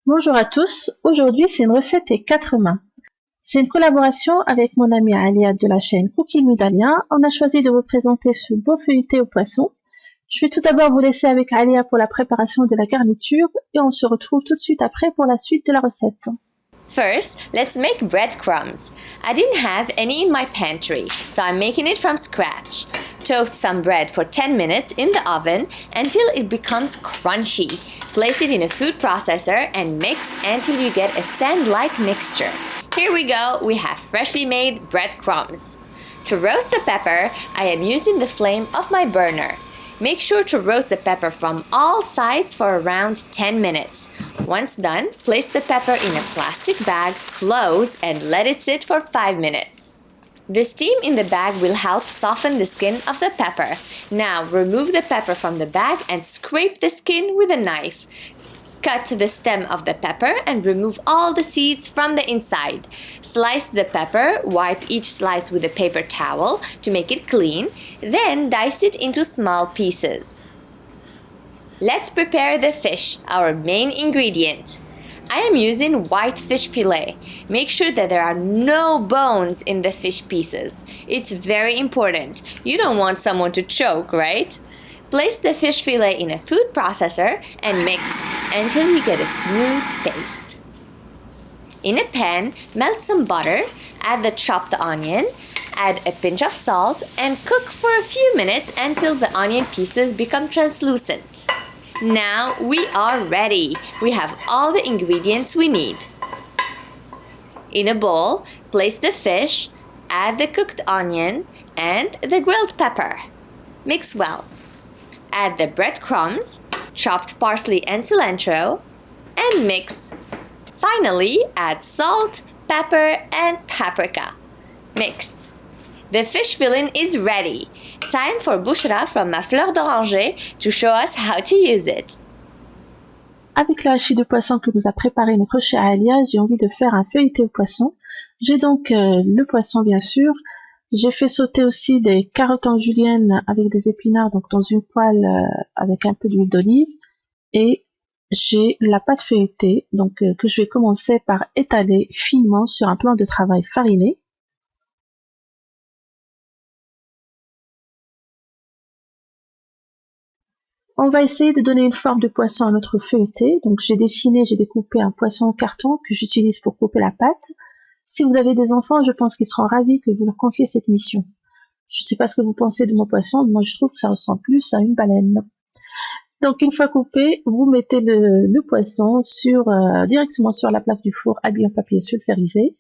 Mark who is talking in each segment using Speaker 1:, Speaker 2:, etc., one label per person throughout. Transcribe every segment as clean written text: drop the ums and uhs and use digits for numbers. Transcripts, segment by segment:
Speaker 1: Bonjour à tous, aujourd'hui c'est une recette et 4 mains. C'est une collaboration avec mon amie Alia de la chaîne Cooking with Alia. On a choisi de vous présenter ce beau feuilleté au poisson. Je vais tout d'abord vous laisser avec Alia pour la préparation de la garniture et on se retrouve tout de suite après pour la suite de la recette.
Speaker 2: First, let's make breadcrumbs. I didn't have any in my pantry, so I'm making it from scratch. Toast some bread for 10 minutes in the oven until it becomes crunchy. Place it in a food processor and mix until you get a sand-like mixture. Here we go, we have freshly made breadcrumbs. To roast the pepper, I am using the flame of my burner. Make sure to roast the pepper from all sides for around 10 minutes. Once done, place the pepper in a plastic bag, close, and let it sit for 5 minutes. The steam in the bag will help soften the skin of the pepper. Now remove the pepper from the bag and scrape the skin with a knife. Cut the stem of the pepper and remove all the seeds from the inside. Slice the pepper, wipe each slice with a paper towel to make it clean, then dice it into small pieces. Let's prepare the fish, our main ingredient. I am using white fish fillet. Make sure that there are no bones in the fish pieces. It's very important. You don't want someone to choke, right? Place the fish fillet in a food processor and mix until you get a smooth paste. In a pan, melt some butter, add the chopped onion, add a pinch of salt, and cook for a few minutes until the onion pieces become translucent. Now we are ready. We have all the ingredients we need. In a bowl, place the fish, add the cooked onion and the grilled pepper. Mix well. Add the breadcrumbs, chopped parsley and cilantro, and mix. Finally, add salt, pepper, and paprika. Mix. The fish filling is ready. Time for Bouchra from Ma Fleur d'Oranger to show us how to use it.
Speaker 1: Avec le hachis de poisson que nous a préparé notre chère Alia, j'ai envie de faire un feuilleté au poisson. J'ai donc le poisson bien sûr. J'ai fait sauter aussi des carottes en julienne avec des épinards donc dans une poêle avec un peu d'huile d'olive. Et j'ai la pâte feuilletée donc que je vais commencer par étaler finement sur un plan de travail fariné. On va essayer de donner une forme de poisson à notre feuilleté. Donc j'ai découpé un poisson en carton que j'utilise pour couper la pâte. Si vous avez des enfants, je pense qu'ils seront ravis que vous leur confiez cette mission. Je ne sais pas ce que vous pensez de mon poisson, mais moi je trouve que ça ressemble plus à une baleine. Donc une fois coupé, vous mettez le poisson directement sur la plaque du four habillé en papier sulfurisé.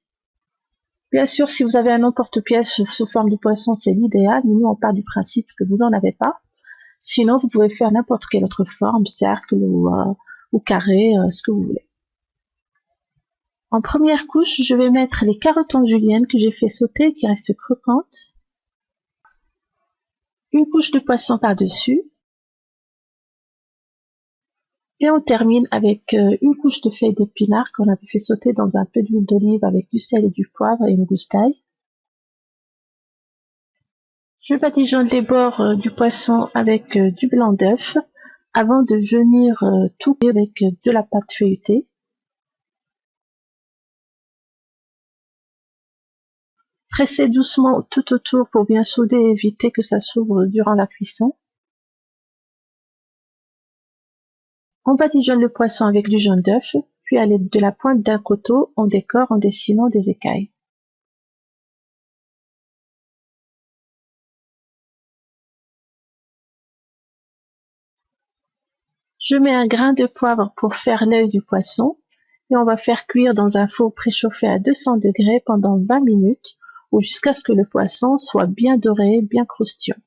Speaker 1: Bien sûr, si vous avez un emporte-pièce sous forme de poisson, c'est l'idéal, mais nous on part du principe que vous n'en avez pas. Sinon, vous pouvez faire n'importe quelle autre forme, cercle ou carré, ce que vous voulez. En première couche, je vais mettre les carottes en julienne que j'ai fait sauter, qui restent croquantes. Une couche de poisson par-dessus. Et on termine avec une couche de feuilles d'épinards qu'on avait fait sauter dans un peu d'huile d'olive avec du sel et du poivre et une gousse d'ail. Je badigeonne les bords du poisson avec du blanc d'œuf avant de venir tout couper avec de la pâte feuilletée. Pressez doucement tout autour pour bien souder et éviter que ça s'ouvre durant la cuisson. On badigeonne le poisson avec du jaune d'œuf, puis à l'aide de la pointe d'un couteau, on décore en dessinant des écailles. Je mets un grain de poivre pour faire l'œil du poisson et on va faire cuire dans un four préchauffé à 200 degrés pendant 20 minutes ou jusqu'à ce que le poisson soit bien doré, bien croustillant.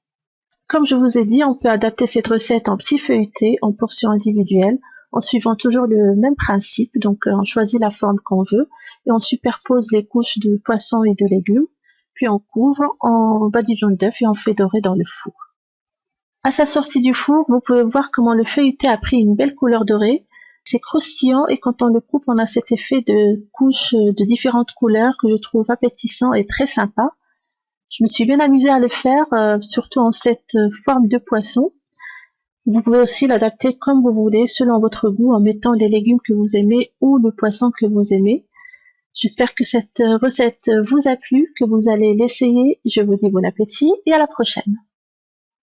Speaker 1: Comme je vous ai dit, on peut adapter cette recette en petits feuilletés, en portions individuelles, en suivant toujours le même principe. Donc on choisit la forme qu'on veut et on superpose les couches de poisson et de légumes, puis on couvre, on badigeonne d'œuf et on fait dorer dans le four. À sa sortie du four, vous pouvez voir comment le feuilleté a pris une belle couleur dorée. C'est croustillant et quand on le coupe, on a cet effet de couches de différentes couleurs que je trouve appétissant et très sympa. Je me suis bien amusée à le faire, surtout en cette forme de poisson. Vous pouvez aussi l'adapter comme vous voulez, selon votre goût, en mettant des légumes que vous aimez ou le poisson que vous aimez. J'espère que cette recette vous a plu, que vous allez l'essayer. Je vous dis bon appétit et à la prochaine.